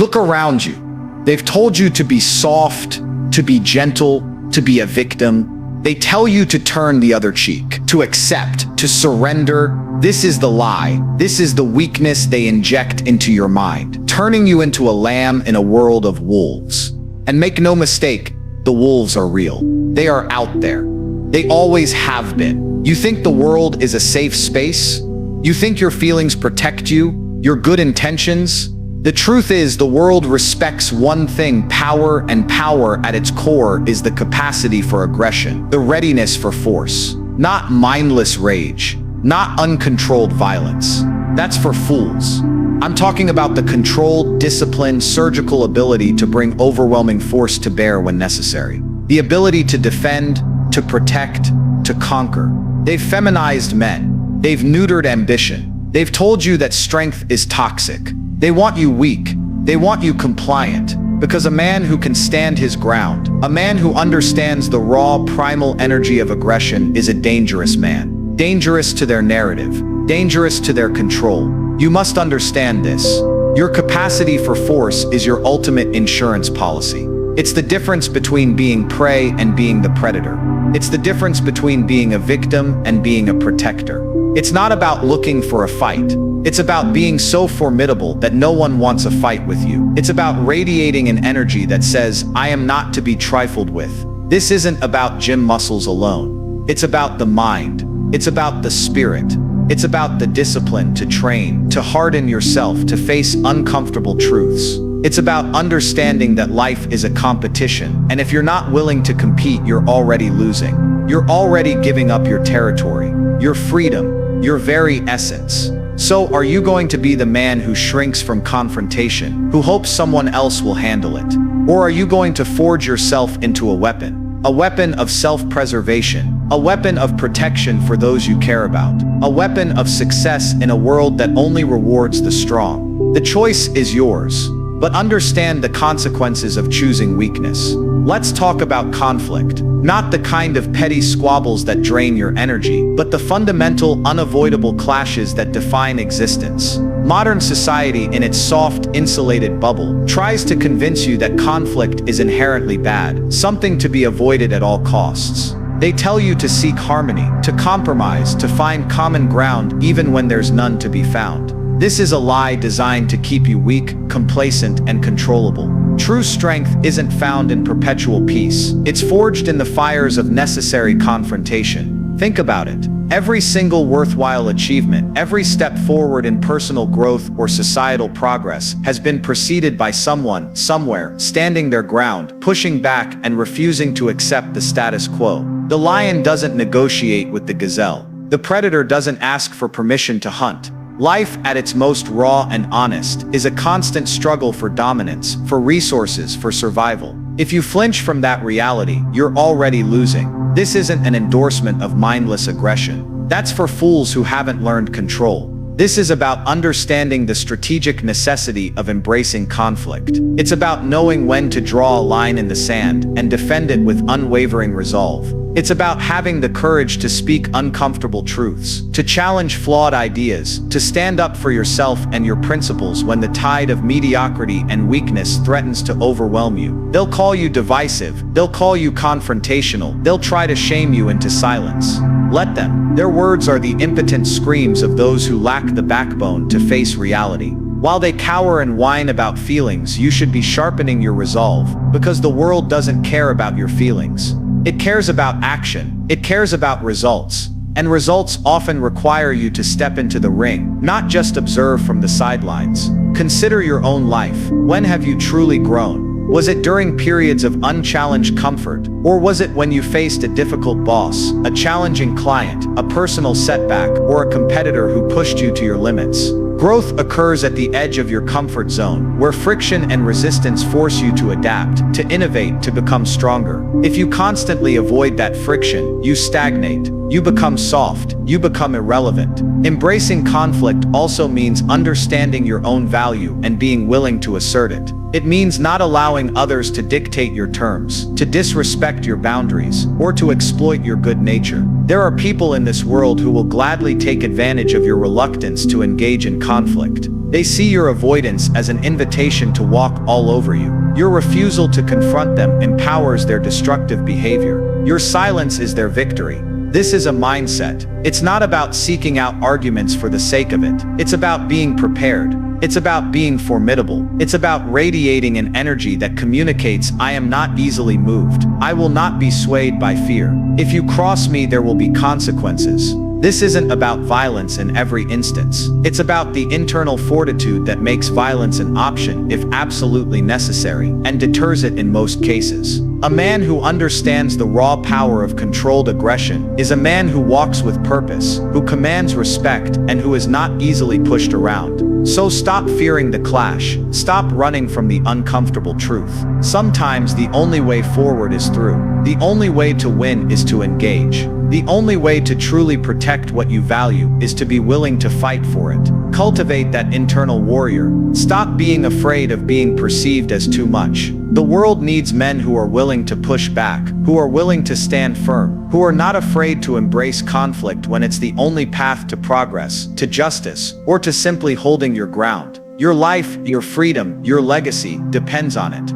Look around you. They've told you to be soft, to be gentle, to be a victim. They tell you to turn the other cheek, to accept, to surrender. This is the lie. This is the weakness they inject into your mind, turning you into a lamb in a world of wolves. And make no mistake, the wolves are real. They are out there. They always have been. You think the world is a safe space? You think your feelings protect you? Your good intentions? The truth is, the world respects one thing: power, and power at its core is the capacity for aggression, the readiness for force. Not mindless rage, not uncontrolled violence. That's for fools. I'm talking about the controlled, disciplined, surgical ability to bring overwhelming force to bear when necessary. The ability to defend, to protect, to conquer. They've feminized men. They've neutered ambition. They've told you that strength is toxic. They want you weak. They want you compliant. Because a man who can stand his ground, a man who understands the raw, primal energy of aggression, is a dangerous man. Dangerous to their narrative. Dangerous to their control. You must understand this. Your capacity for force is your ultimate insurance policy. It's the difference between being prey and being the predator. It's the difference between being a victim and being a protector. It's not about looking for a fight. It's about being so formidable that no one wants a fight with you. It's about radiating an energy that says, I am not to be trifled with. This isn't about gym muscles alone. It's about the mind. It's about the spirit. It's about the discipline to train, to harden yourself, to face uncomfortable truths. It's about understanding that life is a competition, and if you're not willing to compete, you're already losing. You're already giving up your territory, your freedom, your very essence. So, are you going to be the man who shrinks from confrontation, who hopes someone else will handle it? Or are you going to forge yourself into a weapon of self-preservation, a weapon of protection for those you care about, a weapon of success in a world that only rewards the strong? The choice is yours, but understand the consequences of choosing weakness. Let's talk about conflict. Not the kind of petty squabbles that drain your energy, but the fundamental, unavoidable clashes that define existence. Modern society, in its soft, insulated bubble, tries to convince you that conflict is inherently bad, something to be avoided at all costs. They tell you to seek harmony, to compromise, to find common ground even when there's none to be found. This is a lie designed to keep you weak, complacent, and controllable. True strength isn't found in perpetual peace. It's forged in the fires of necessary confrontation. Think about it. Every single worthwhile achievement, every step forward in personal growth or societal progress has been preceded by someone, somewhere, standing their ground, pushing back, and refusing to accept the status quo. The lion doesn't negotiate with the gazelle. The predator doesn't ask for permission to hunt. Life, at its most raw and honest, is a constant struggle for dominance, for resources, for survival. If you flinch from that reality, you're already losing. This isn't an endorsement of mindless aggression. That's for fools who haven't learned control. This is about understanding the strategic necessity of embracing conflict. It's about knowing when to draw a line in the sand and defend it with unwavering resolve. It's about having the courage to speak uncomfortable truths, to challenge flawed ideas, to stand up for yourself and your principles when the tide of mediocrity and weakness threatens to overwhelm you. They'll call you divisive, they'll call you confrontational, they'll try to shame you into silence. Let them. Their words are the impotent screams of those who lack the backbone to face reality. While they cower and whine about feelings, you should be sharpening your resolve, because the world doesn't care about your feelings. It cares about action. It cares about results. And results often require you to step into the ring, not just observe from the sidelines. Consider your own life. When have you truly grown? Was it during periods of unchallenged comfort? Or was it when you faced a difficult boss, a challenging client, a personal setback, or a competitor who pushed you to your limits? Growth occurs at the edge of your comfort zone, where friction and resistance force you to adapt, to innovate, to become stronger. If you constantly avoid that friction, you stagnate. You become soft. You become irrelevant. Embracing conflict also means understanding your own value and being willing to assert it. It means not allowing others to dictate your terms, to disrespect your boundaries, or to exploit your good nature. There are people in this world who will gladly take advantage of your reluctance to engage in conflict. They see your avoidance as an invitation to walk all over you. Your refusal to confront them empowers their destructive behavior. Your silence is their victory. This is a mindset. It's not about seeking out arguments for the sake of it. It's about being prepared. It's about being formidable. It's about radiating an energy that communicates, I am not easily moved. I will not be swayed by fear. If you cross me, there will be consequences. This isn't about violence in every instance. It's about the internal fortitude that makes violence an option if absolutely necessary, and deters it in most cases. A man who understands the raw power of controlled aggression is a man who walks with purpose, who commands respect, and who is not easily pushed around. So stop fearing the clash. Stop running from the uncomfortable truth. Sometimes the only way forward is through. The only way to win is to engage. The only way to truly protect what you value is to be willing to fight for it. Cultivate that internal warrior. Stop being afraid of being perceived as too much. The world needs men who are willing to push back, who are willing to stand firm, who are not afraid to embrace conflict when it's the only path to progress, to justice, or to simply holding your ground. Your life, your freedom, your legacy depends on it.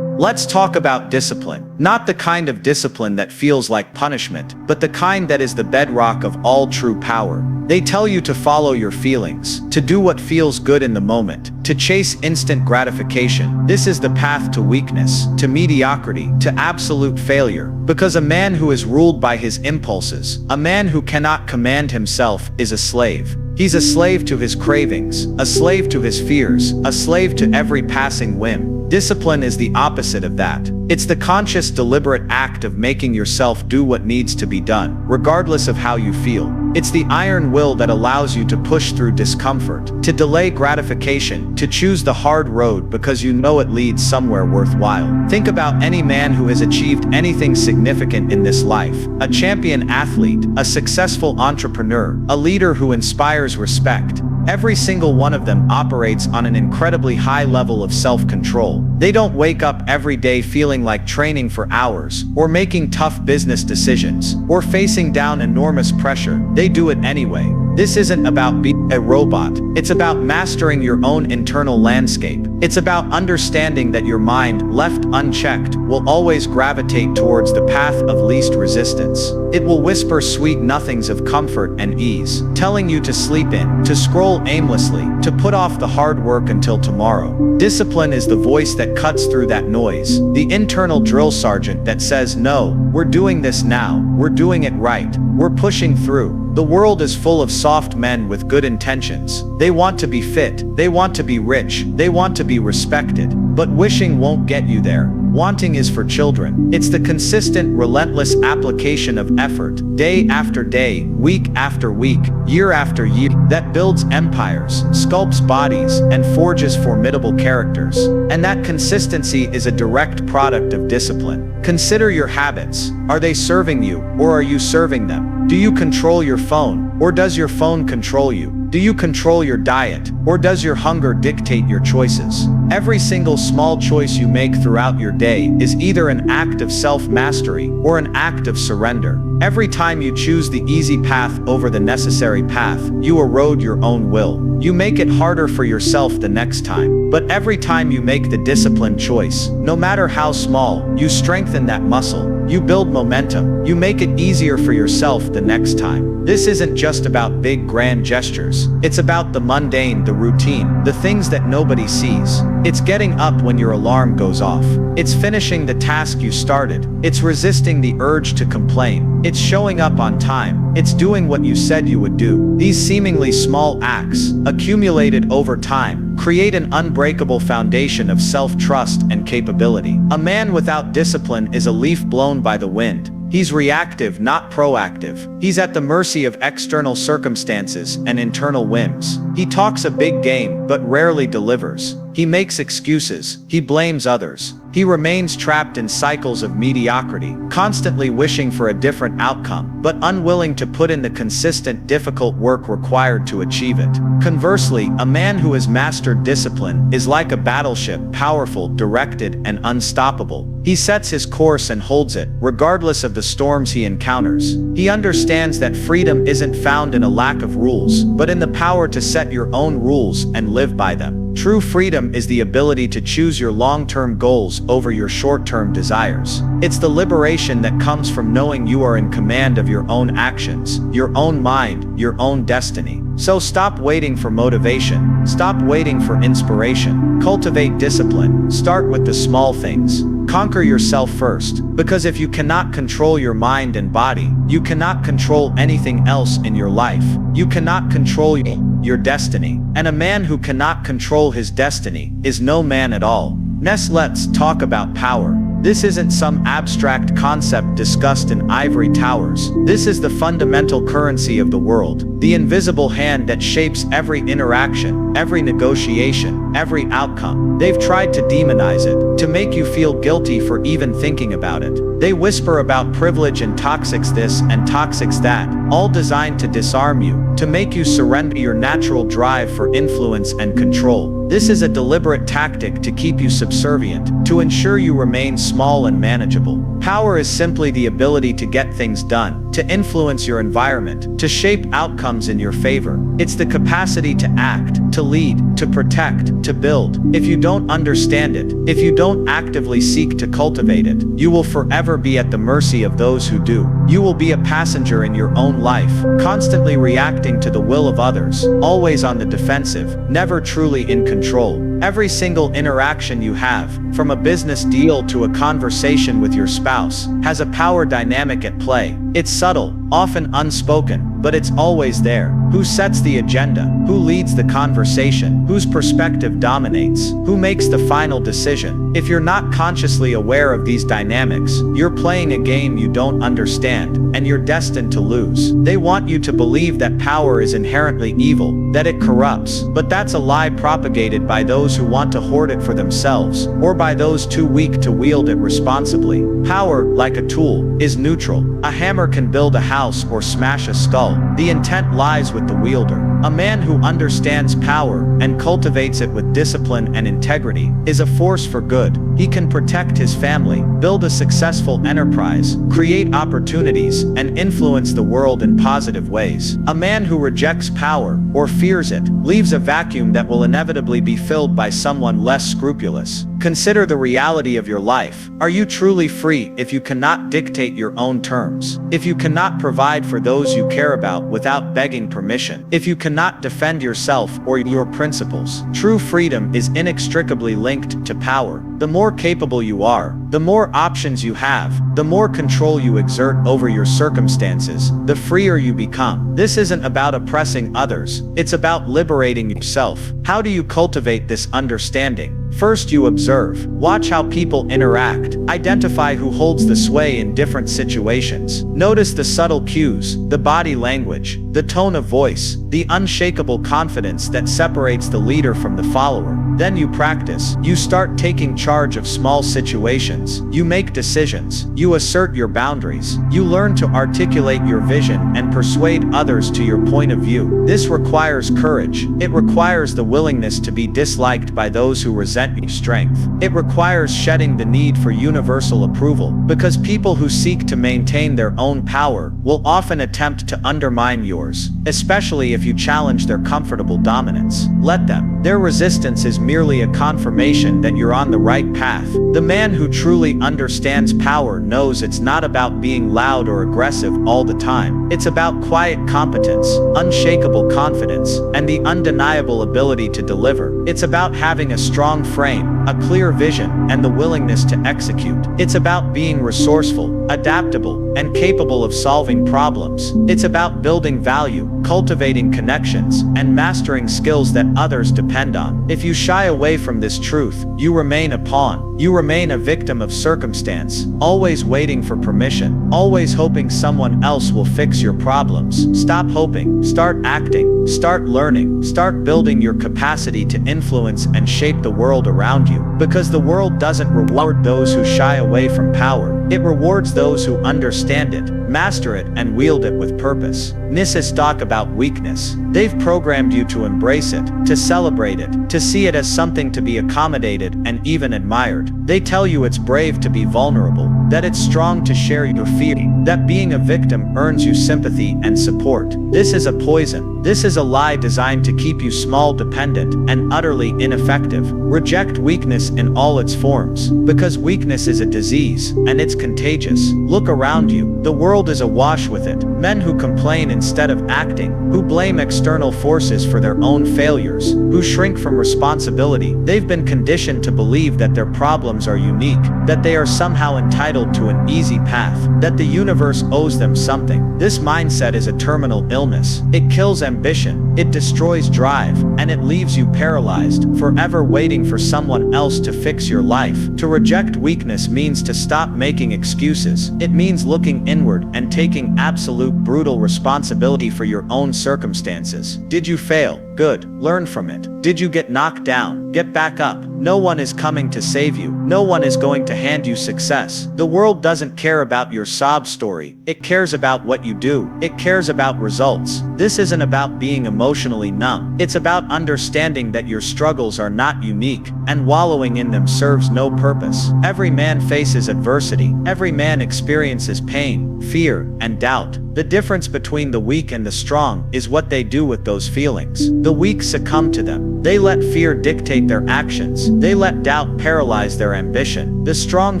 Let's talk about discipline. Not the kind of discipline that feels like punishment, but the kind that is the bedrock of all true power. They tell you to follow your feelings, to do what feels good in the moment, to chase instant gratification. This is the path to weakness, to mediocrity, to absolute failure. Because a man who is ruled by his impulses, a man who cannot command himself, is a slave. He's a slave to his cravings, a slave to his fears, a slave to every passing whim. Discipline is the opposite of that. It's the conscious, deliberate act of making yourself do what needs to be done, regardless of how you feel. It's the iron will that allows you to push through discomfort, to delay gratification, to choose the hard road because you know it leads somewhere worthwhile. Think about any man who has achieved anything significant in this life. A champion athlete, a successful entrepreneur, a leader who inspires respect. Every single one of them operates on an incredibly high level of self-control. They don't wake up every day feeling like training for hours, or making tough business decisions, or facing down enormous pressure. They do it anyway. This isn't about being a robot. It's about mastering your own internal landscape. It's about understanding that your mind, left unchecked, will always gravitate towards the path of least resistance. It will whisper sweet nothings of comfort and ease, telling you to sleep in, to scroll aimlessly, to put off the hard work until tomorrow. Discipline is the voice that cuts through that noise, the internal drill sergeant that says, no, we're doing this now, we're doing it right, we're pushing through. The world is full of soft men with good intentions. They want to be fit, they want to be rich, they want to be respected. But wishing won't get you there. Wanting is for children. It's the consistent, relentless application of effort, day after day, week after week, year after year, that builds empires, sculpts bodies, and forges formidable characters. And that consistency is a direct product of discipline. Consider your habits. Are they serving you, or are you serving them? Do you control your phone, or does your phone control you? Do you control your diet, or does your hunger dictate your choices? Every single small choice you make throughout your day is either an act of self-mastery or an act of surrender. Every time you choose the easy path over the necessary path, you erode your own will. You make it harder for yourself the next time. But every time you make the disciplined choice, no matter how small, you strengthen that muscle. You build momentum. You make it easier for yourself the next time. This isn't just about big grand gestures. It's about the mundane, the routine, the things that nobody sees. It's getting up when your alarm goes off. It's finishing the task you started. It's resisting the urge to complain. It's showing up on time. It's doing what you said you would do. These seemingly small acts, accumulated over time, create an unbreakable foundation of self-trust and capability. A man without discipline is a leaf blown by the wind. He's reactive, not proactive. He's at the mercy of external circumstances and internal whims. He talks a big game, but rarely delivers. He makes excuses. He blames others. He remains trapped in cycles of mediocrity, constantly wishing for a different outcome, but unwilling to put in the consistent, difficult work required to achieve it. Conversely, a man who has mastered discipline is like a battleship, powerful, directed, and unstoppable. He sets his course and holds it, regardless of the storms he encounters. He understands that freedom isn't found in a lack of rules, but in the power to set set your own rules and live by them. True freedom is the ability to choose your long-term goals over your short-term desires. It's the liberation that comes from knowing you are in command of your own actions, your own mind, your own destiny. So stop waiting for motivation. Stop waiting for inspiration. Cultivate discipline. Start with the small things. Conquer yourself first, because if you cannot control your mind and body, you cannot control anything else in your life. You cannot control your destiny. And a man who cannot control his destiny is no man at all. Let's talk about power. This isn't some abstract concept discussed in ivory towers. This is the fundamental currency of the world, the invisible hand that shapes every interaction, every negotiation, every outcome. They've tried to demonize it, to make you feel guilty for even thinking about it. They whisper about privilege and toxics this and toxics that, all designed to disarm you, to make you surrender your natural drive for influence and control. This is a deliberate tactic to keep you subservient, to ensure you remain small and manageable. Power is simply the ability to get things done, to influence your environment, to shape outcomes in your favor. It's the capacity to act, to lead, to protect, to build. If you don't understand it, if you don't actively seek to cultivate it, you will forever be at the mercy of those who do. You will be a passenger in your own life, constantly reacting to the will of others, always on the defensive, never truly in control. Every single interaction you have, from a business deal to a conversation with your spouse, has a power dynamic at play. It's subtle, often unspoken, but it's always there. Who sets the agenda? Who leads the conversation? Whose perspective dominates? Who makes the final decision? If you're not consciously aware of these dynamics, you're playing a game you don't understand, and you're destined to lose. They want you to believe that power is inherently evil, that it corrupts, but that's a lie propagated by those who want to hoard it for themselves, or by those too weak to wield it responsibly. Power, like a tool, is neutral. A hammer can build a house or smash a skull. The intent lies with the wielder. A man who understands power and cultivates it with discipline and integrity is a force for good. He can protect his family, build a successful enterprise, create opportunities, and influence the world in positive ways. A man who rejects power, or fears it, leaves a vacuum that will inevitably be filled by someone less scrupulous. Consider the reality of your life. Are you truly free if you cannot dictate your own terms? If you cannot provide for those you care about without begging permission? If you cannot defend yourself or your principles? True freedom is inextricably linked to power. The more capable you are, the more options you have, the more control you exert over your circumstances, the freer you become. This isn't about oppressing others, it's about liberating yourself. How do you cultivate this understanding? First, you observe. Watch how people interact. Identify who holds the sway in different situations. Notice the subtle cues, the body language, the tone of voice, the unshakable confidence that separates the leader from the follower. Then you practice. You start taking charge of small situations. You make decisions. You assert your boundaries. You learn to articulate your vision and persuade others to your point of view. This requires courage. It requires the willingness to be disliked by those who resent your strength. It requires shedding the need for universal approval, because people who seek to maintain their own power will often attempt to undermine yours, especially if you challenge their comfortable dominance. Let them. Their resistance is merely a confirmation that you're on the right path. The man who truly understands power knows it's not about being loud or aggressive all the time. It's about quiet competence, unshakable confidence, and the undeniable ability to deliver. It's about having a strong frame, a clear vision, and the willingness to execute. It's about being resourceful, adaptable, and capable of solving problems. It's about building value, cultivating connections, and mastering skills that others depend on. If you shy away from this truth, you remain a pawn. You remain a victim of circumstance, always waiting for permission, always hoping someone else will fix your problems. Stop hoping, start acting, start learning, start building your capacity to influence and shape the world around you. Because the world doesn't reward those who shy away from power. It rewards those who understand it, master it, and wield it with purpose. Nisses talk about weakness. They've programmed you to embrace it, to celebrate it, to see it as something to be accommodated and even admired. They tell you it's brave to be vulnerable, that it's strong to share your fear, that being a victim earns you sympathy and support. This is a poison. This is a lie designed to keep you small, dependent, and utterly ineffective. Reject weakness in all its forms, because weakness is a disease, and it's contagious. Look around you. The world is awash with it. Men who complain instead of acting, who blame external forces for their own failures, who shrink from responsibility. They've been conditioned to believe that their problems are unique, that they are somehow entitled to an easy path, that the universe owes them something. This mindset is a terminal illness. It kills ambition, it destroys drive, and it leaves you paralyzed, forever waiting for someone else to fix your life. To reject weakness means to stop making excuses. It means looking inward and taking absolute brutal responsibility for your own circumstances. Did you fail? Good. Learn from it. Did you get knocked down? Get back up. No one is coming to save you. No one is going to hand you success. The world doesn't care about your sob story. It cares about what you do. It cares about results. This isn't about being emotionally numb. It's about understanding that your struggles are not unique, and wallowing in them serves no purpose. Every man faces adversity. Every man experiences pain, fear, and doubt. The difference between the weak and the strong is what they do with those feelings. The weak succumb to them. They let fear dictate their actions. They let doubt paralyze their ambition. The strong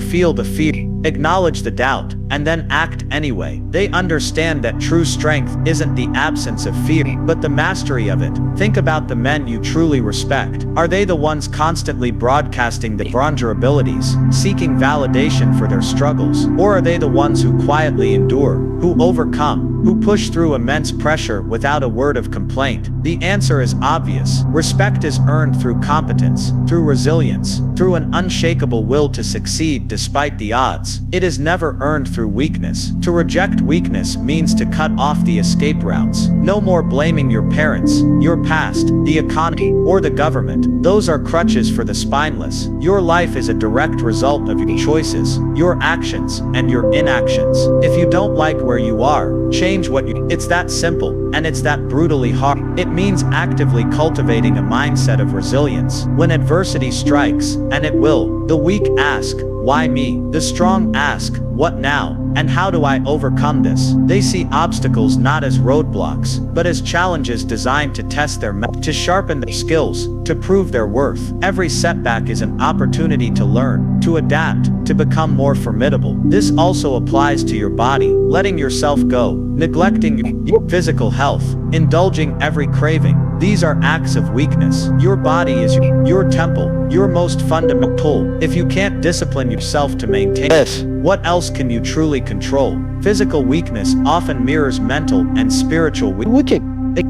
feel the fear, acknowledge the doubt, and then act anyway. They understand that true strength isn't the absence of fear, but the mastery of it. Think about the men you truly respect. Are they the ones constantly broadcasting their vulnerabilities, seeking validation for their struggles? Or are they the ones who quietly endure, who overcome, who push through immense pressure without a word of complaint? The answer is obvious. Respect is earned through competence, through resilience, through an unshakable will to succeed despite the odds. It is never earned through weakness. To reject weakness means to cut off the escape routes. No more blaming your parents, your past, the economy, or the government. Those are crutches for the spineless. Your life is a direct result of your choices, your actions, and your inactions. If you don't like where you are, change what you. It's that simple, and it's that brutally hard. It means actively cultivating a mindset of resilience. When adversity strikes, and it will, the weak ask, why me? The strong ask, what now? And how do I overcome this? They see obstacles not as roadblocks, but as challenges designed to test their to sharpen their skills, to prove their worth. Every setback is an opportunity to learn, to adapt, to become more formidable. This also applies to your body. Letting yourself go, neglecting your physical health, indulging every craving. These are acts of weakness. Your body is your temple, your most fundamental. If you can't discipline yourself to maintain it, what else can you truly control? Physical weakness often mirrors mental and spiritual weakness.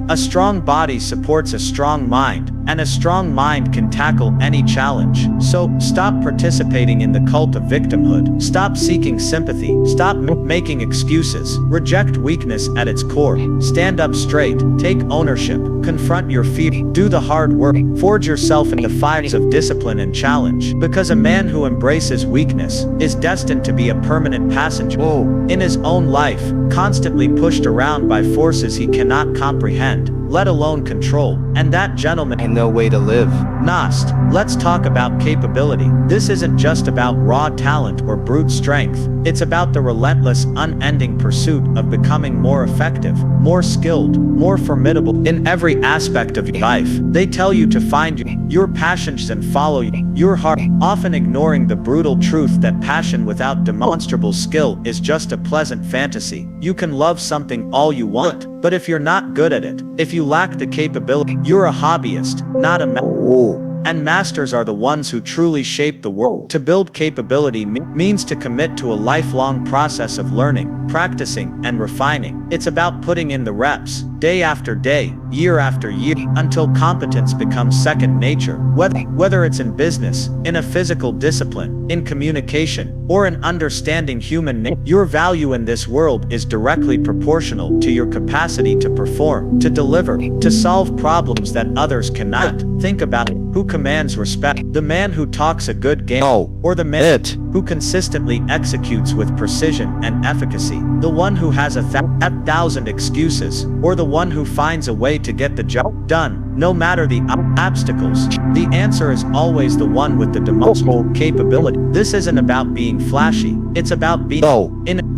A strong body supports a strong mind, and a strong mind can tackle any challenge. So, stop participating in the cult of victimhood. Stop seeking sympathy. Stop making excuses. Reject weakness at its core. Stand up straight. Take ownership. Confront your fear. Do the hard work. Forge yourself in the fires of discipline and challenge. Because a man who embraces weakness is destined to be a permanent passenger in his own life, constantly pushed around by forces he cannot comprehend, let alone control. And that gentleman in no way to live. Nost, let's talk about capability. This isn't just about raw talent or brute strength. It's about the relentless, unending pursuit of becoming more effective, more skilled, more formidable in every aspect of your life. They tell you to find your passions and follow your heart, often ignoring the brutal truth that passion without demonstrable skill is just a pleasant fantasy. You can love something all you want, but if you're not good at it, if you lack the capability, you're a hobbyist, not a master. And masters are the ones who truly shape the world. To build capability means to commit to a lifelong process of learning, practicing, and refining. It's about putting in the reps, day after day, year after year, until competence becomes second nature. Whether it's in business, in a physical discipline, in communication, or in understanding human nature, your value in this world is directly proportional to your capacity to perform, to deliver, to solve problems that others cannot. Think about it. Who commands respect? The man who talks a good game, or the man who consistently executes with precision and efficacy? The one who has a thousand excuses, or the one who finds a way to get the job done? no matter the obstacles. The answer is always the one with the demonstrable capability. This isn't about being flashy. It's about being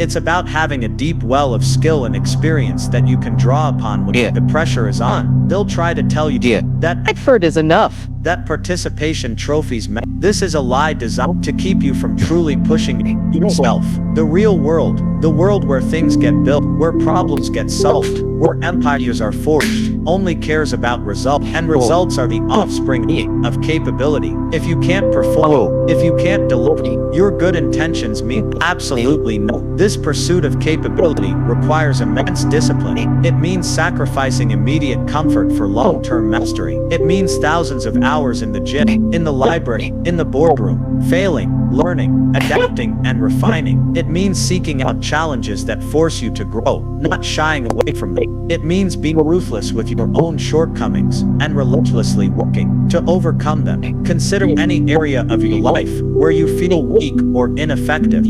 it's about having a deep well of skill and experience that you can draw upon when the pressure is on. They'll try to tell you that Effort is enough. that participation trophies matter. This is a lie designed to keep you from truly pushing yourself. The real world, the world where things get built, where problems get solved, where empires are forged, only cares about results, and results are the offspring of capability. If you can't perform, if you can't deliver, your good intentions mean absolutely no. This pursuit of capability requires immense discipline. It means sacrificing immediate comfort for long-term mastery. It means thousands of hours in the gym, in the library, in the boardroom, failing, learning, adapting, and refining. It means seeking out challenges that force you to grow, not shying away from them. It means being ruthless with your own shortcomings and relentlessly working to overcome them. Consider any area of your life where you feel weak or ineffective.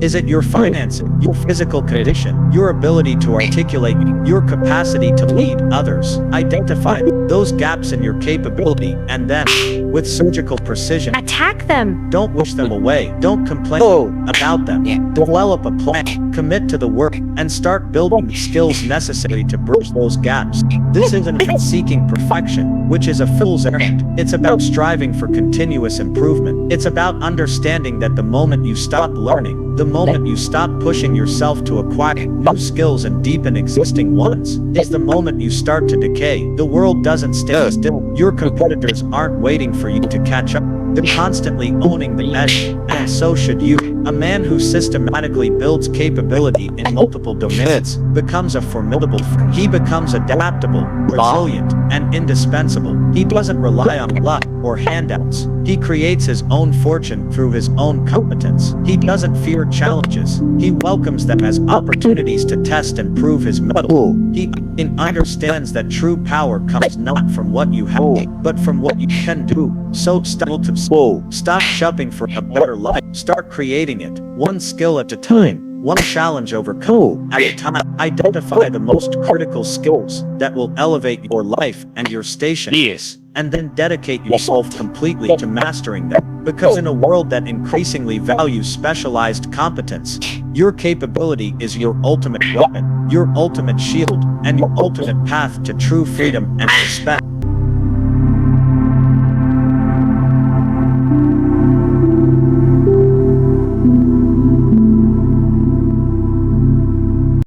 Is it your finances, your physical condition, your ability to articulate, your capacity to lead others? Identify those gaps in your capability and then, with surgical precision, Attack them. don't wish them away. Don't complain about them. Develop a plan, commit to the work, and start building the skills necessary to bridge those gaps. This isn't about seeking perfection, which is a fool's errand. It's about striving for continuous improvement. It's about understanding that the moment you stop learning, the moment you stop pushing yourself to acquire new skills and deepen existing ones, is the moment you start to decay. The world doesn't stand still. Your competitors aren't waiting for you to catch up. They're constantly owning the edge, and so should you. A man who systematically builds capability in multiple domains becomes a formidable friend. He becomes adaptable, resilient, and indispensable. He doesn't rely on luck or handouts. He creates his own fortune through his own competence. He doesn't fear challenges. He welcomes them as opportunities to test and prove his mettle. He understands that true power comes not from what you have, but from what you can do. So stop shopping for a better life. Start creating it, one skill at a time, one challenge overcome at a time. Identify the most critical skills that will elevate your life and your station. And then dedicate yourself completely to mastering them. Because in a world that increasingly values specialized competence, your capability is your ultimate weapon, your ultimate shield, and your ultimate path to true freedom and respect.